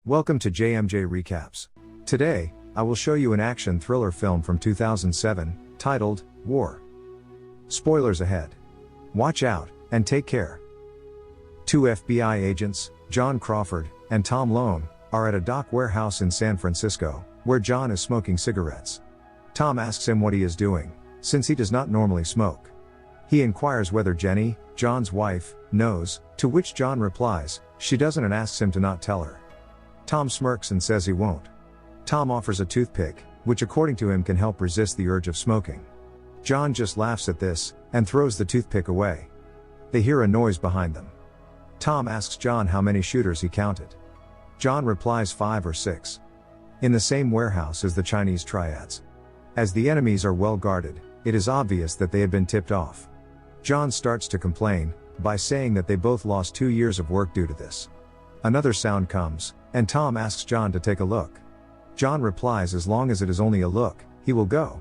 Welcome to JMJ Recaps. Today, I will show you an action thriller film from 2007, titled, War. Spoilers ahead. Watch out, and take care. Two FBI agents, John Crawford and Tom Lone, are at a dock warehouse in San Francisco, where John is smoking cigarettes. Tom asks him what he is doing, since he does not normally smoke. He inquires whether Jenny, John's wife, knows, to which John replies, she doesn't, and asks him to not tell her. Tom smirks and says he won't. Tom offers a toothpick, which according to him can help resist the urge of smoking. John just laughs at this, and throws the toothpick away. They hear a noise behind them. Tom asks John how many shooters he counted. John replies 5 or 6. In the same warehouse as the Chinese triads. As the enemies are well guarded, it is obvious that they had been tipped off. John starts to complain, by saying that they both lost 2 years of work due to this. Another sound comes, and Tom asks John to take a look. John replies as long as it is only a look, he will go.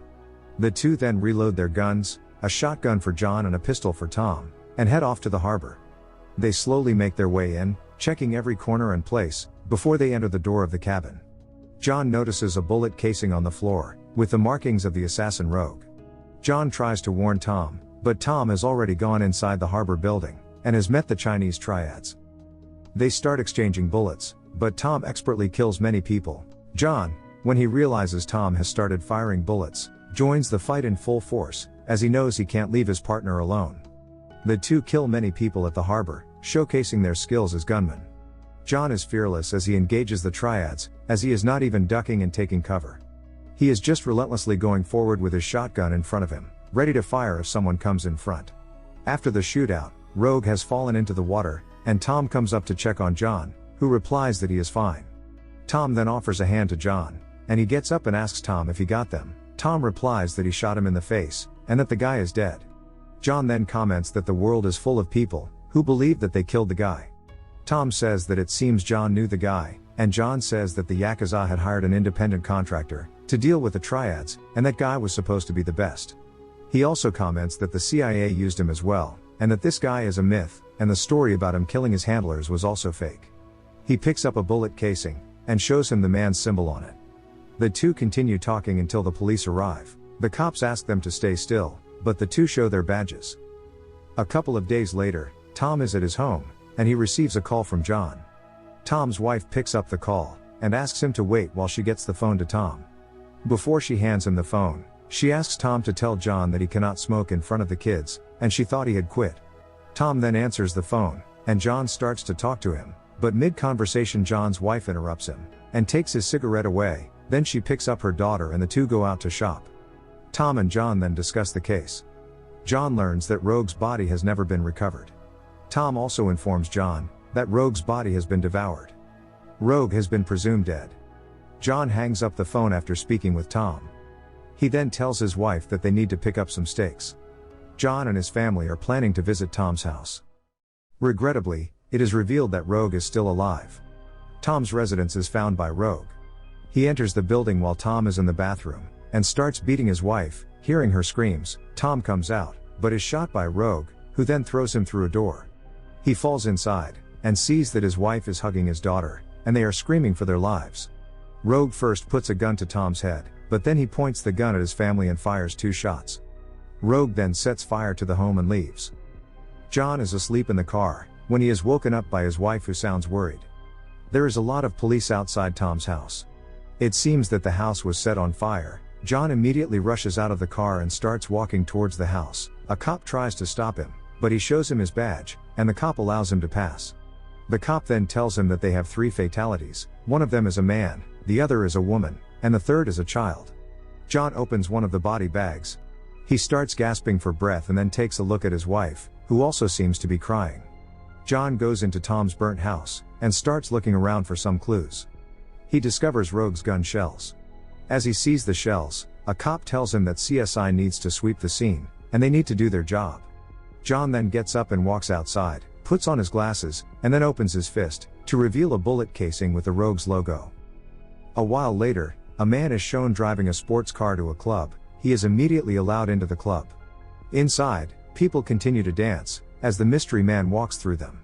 The two then reload their guns, a shotgun for John and a pistol for Tom, and head off to the harbor. They slowly make their way in, checking every corner and place, before they enter the door of the cabin. John notices a bullet casing on the floor, with the markings of the assassin Rogue. John tries to warn Tom, but Tom has already gone inside the harbor building, and has met the Chinese triads. They start exchanging bullets, but Tom expertly kills many people. John, when he realizes Tom has started firing bullets, joins the fight in full force, as he knows he can't leave his partner alone. The two kill many people at the harbor, showcasing their skills as gunmen. John is fearless as he engages the triads, as he is not even ducking and taking cover. He is just relentlessly going forward with his shotgun in front of him, ready to fire if someone comes in front. After the shootout, Rogue has fallen into the water, and Tom comes up to check on John, who replies that he is fine. Tom then offers a hand to John, and he gets up and asks Tom if he got them. Tom replies that he shot him in the face, and that the guy is dead. John then comments that the world is full of people, who believe that they killed the guy. Tom says that it seems John knew the guy, and John says that the Yakuza had hired an independent contractor, to deal with the triads, and that guy was supposed to be the best. He also comments that the CIA used him as well, and that this guy is a myth, and the story about him killing his handlers was also fake. He picks up a bullet casing, and shows him the man's symbol on it. The two continue talking until the police arrive. The cops ask them to stay still, but the two show their badges. A couple of days later, Tom is at his home, and he receives a call from John. Tom's wife picks up the call, and asks him to wait while she gets the phone to Tom. Before she hands him the phone, she asks Tom to tell John that he cannot smoke in front of the kids, and she thought he had quit. Tom then answers the phone, and John starts to talk to him, but mid-conversation John's wife interrupts him, and takes his cigarette away. Then she picks up her daughter and the two go out to shop. Tom and John then discuss the case. John learns that Rogue's body has never been recovered. Tom also informs John that Rogue's body has been devoured. Rogue has been presumed dead. John hangs up the phone after speaking with Tom. He then tells his wife that they need to pick up some steaks. John and his family are planning to visit Tom's house. Regrettably, it is revealed that Rogue is still alive. Tom's residence is found by Rogue. He enters the building while Tom is in the bathroom, and starts beating his wife. Hearing her screams, Tom comes out, but is shot by Rogue, who then throws him through a door. He falls inside, and sees that his wife is hugging his daughter, and they are screaming for their lives. Rogue first puts a gun to Tom's head, but then he points the gun at his family and fires 2 shots. Rogue then sets fire to the home and leaves. John is asleep in the car, when he is woken up by his wife who sounds worried. There is a lot of police outside Tom's house. It seems that the house was set on fire. John immediately rushes out of the car and starts walking towards the house. A cop tries to stop him, but he shows him his badge, and the cop allows him to pass. The cop then tells him that they have 3 fatalities. One of them is a man, the other is a woman, and the third is a child. John opens one of the body bags. He starts gasping for breath and then takes a look at his wife, who also seems to be crying. John goes into Tom's burnt house, and starts looking around for some clues. He discovers Rogue's gun shells. As he sees the shells, a cop tells him that CSI needs to sweep the scene, and they need to do their job. John then gets up and walks outside, puts on his glasses, and then opens his fist, to reveal a bullet casing with the Rogue's logo. A while later, a man is shown driving a sports car to a club. He is immediately allowed into the club. Inside, people continue to dance, as the mystery man walks through them.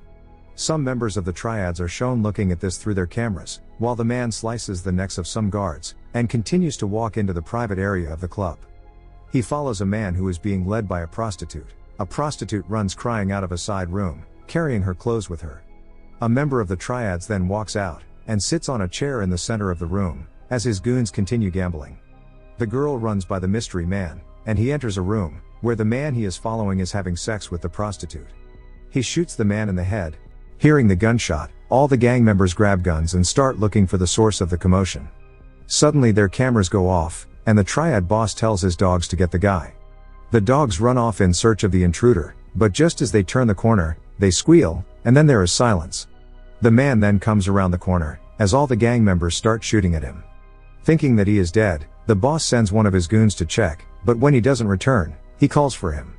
Some members of the triads are shown looking at this through their cameras. while the man slices the necks of some guards, and continues to walk into the private area of the club. He follows a man who is being led by a prostitute. A prostitute runs crying out of a side room, carrying her clothes with her. A member of the Triads then walks out, and sits on a chair in the center of the room, as his goons continue gambling. The girl runs by the mystery man, and he enters a room, where the man he is following is having sex with the prostitute. He shoots the man in the head. Hearing the gunshot, all the gang members grab guns and start looking for the source of the commotion. Suddenly their cameras go off, and the Triad boss tells his dogs to get the guy. The dogs run off in search of the intruder, but just as they turn the corner, they squeal, and then there is silence. The man then comes around the corner, as all the gang members start shooting at him. Thinking that he is dead, the boss sends one of his goons to check, but when he doesn't return, he calls for him.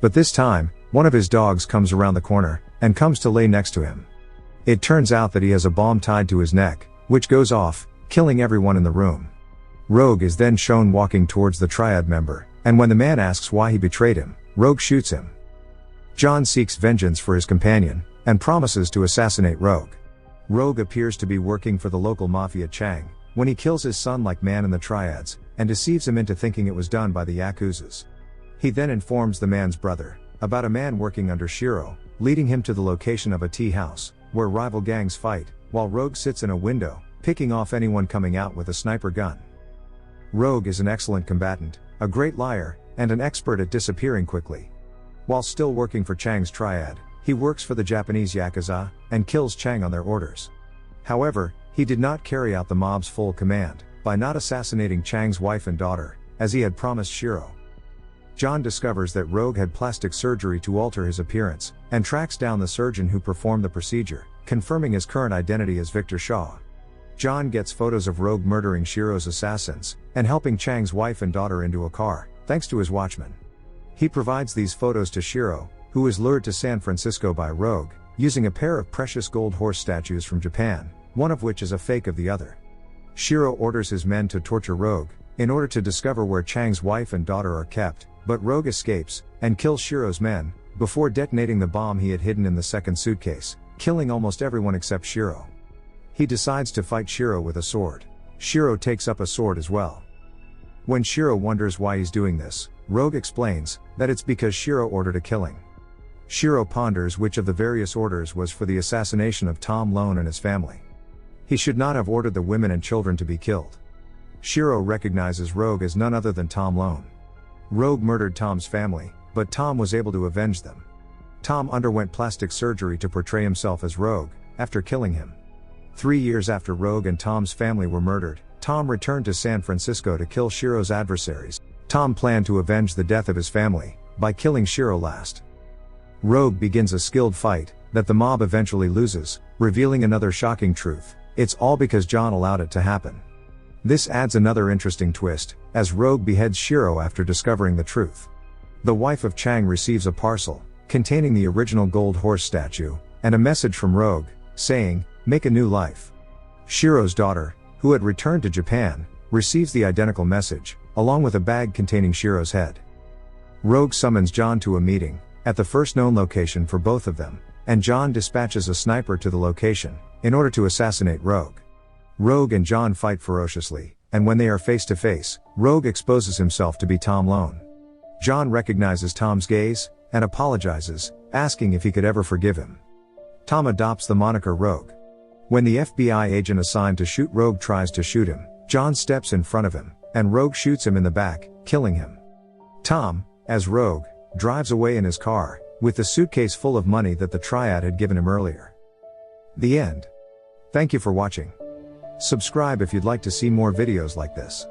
But this time, one of his dogs comes around the corner, and comes to lay next to him. It turns out that he has a bomb tied to his neck, which goes off, killing everyone in the room. Rogue is then shown walking towards the Triad member, and when the man asks why he betrayed him, Rogue shoots him. John seeks vengeance for his companion, and promises to assassinate Rogue. Rogue appears to be working for the local mafia Chang, when he kills his son like man in the Triads, and deceives him into thinking it was done by the Yakuzas. He then informs the man's brother about a man working under Shiro, leading him to the location of a tea house, where rival gangs fight, while Rogue sits in a window, picking off anyone coming out with a sniper gun. Rogue is an excellent combatant, a great liar, and an expert at disappearing quickly. While still working for Chang's Triad, he works for the Japanese Yakuza, and kills Chang on their orders. However, he did not carry out the mob's full command, by not assassinating Chang's wife and daughter, as he had promised Shiro. John discovers that Rogue had plastic surgery to alter his appearance, and tracks down the surgeon who performed the procedure, confirming his current identity as Victor Shaw. John gets photos of Rogue murdering Shiro's assassins, and helping Chang's wife and daughter into a car, thanks to his watchman. He provides these photos to Shiro, who is lured to San Francisco by Rogue, using a pair of precious gold horse statues from Japan, one of which is a fake of the other. Shiro orders his men to torture Rogue, in order to discover where Chang's wife and daughter are kept, but Rogue escapes, and kills Shiro's men, before detonating the bomb he had hidden in the second suitcase, killing almost everyone except Shiro. He decides to fight Shiro with a sword. Shiro takes up a sword as well. When Shiro wonders why he's doing this, Rogue explains that it's because Shiro ordered a killing. Shiro ponders which of the various orders was for the assassination of Tom Lone and his family. He should not have ordered the women and children to be killed. Shiro recognizes Rogue as none other than Tom Lone. Rogue murdered Tom's family, but Tom was able to avenge them. Tom underwent plastic surgery to portray himself as Rogue, after killing him. 3 years after Rogue and Tom's family were murdered, Tom returned to San Francisco to kill Shiro's adversaries. Tom planned to avenge the death of his family, by killing Shiro last. Rogue begins a skilled fight, that the mob eventually loses, revealing another shocking truth: it's all because John allowed it to happen. This adds another interesting twist, as Rogue beheads Shiro after discovering the truth. The wife of Chang receives a parcel, containing the original gold horse statue, and a message from Rogue, saying, "Make a new life." Shiro's daughter, who had returned to Japan, receives the identical message, along with a bag containing Shiro's head. Rogue summons John to a meeting, at the first known location for both of them, and John dispatches a sniper to the location, in order to assassinate Rogue. Rogue and John fight ferociously, and when they are face to face, Rogue exposes himself to be Tom Lone. John recognizes Tom's gaze, and apologizes, asking if he could ever forgive him. Tom adopts the moniker Rogue. When the FBI agent assigned to shoot Rogue tries to shoot him, John steps in front of him, and Rogue shoots him in the back, killing him. Tom, as Rogue, drives away in his car, with the suitcase full of money that the Triad had given him earlier. The end. Thank you for watching. Subscribe if you'd like to see more videos like this.